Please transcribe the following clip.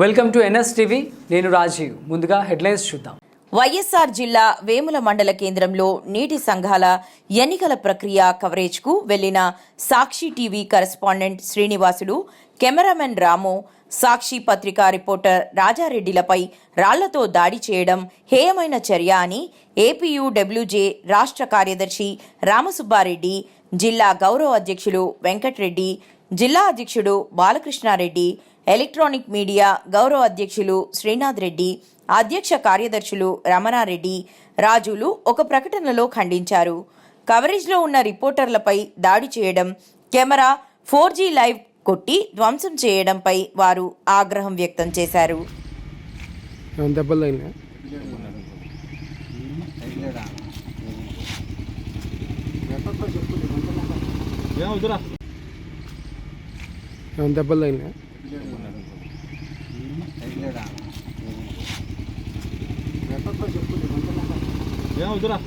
Welcome to NS TV. నేను రాజీవ్. ముందుగా headlines చూద్దాం. వైఎస్ఆర్ జిల్లా వేముల మండల కేంద్రంలో నీటి సంఘాల ఎన్నికల ప్రక్రియ కవరేజ్కు వెళ్లిన సాక్షి టీవీ కరెస్పాండెంట్ శ్రీనివాసులు, కెమెరామెన్ రాము, సాక్షి పత్రికా రిపోర్టర్ రాజారెడ్డిలపై రాళ్లతో దాడి చేయడం హేయమైన చర్య అని ఏపీయూడబ్ల్యూజే రాష్ట్ర కార్యదర్శి రామసుబ్బారెడ్డి, జిల్లా గౌరవ అధ్యక్షులు వెంకట్రెడ్డి, జిల్లా అధ్యక్షుడు బాలకృష్ణారెడ్డి, ఎలక్ట్రానిక్ మీడియా గౌరవ అధ్యక్షులు శ్రీనాథ్ రెడ్డి, అధ్యక్ష కార్యదర్శులు రమణారెడ్డి, రాజులు ఒక ప్రకటనలో ఖండించారు. కవరేజ్లో ఉన్న రిపోర్టర్లపై దాడి చేయడం, కెమెరా 4G లైవ్ కొట్టి ధ్వంసం చేయడంపై వారు ఆగ్రహం వ్యక్తం చేశారు. చెప్పు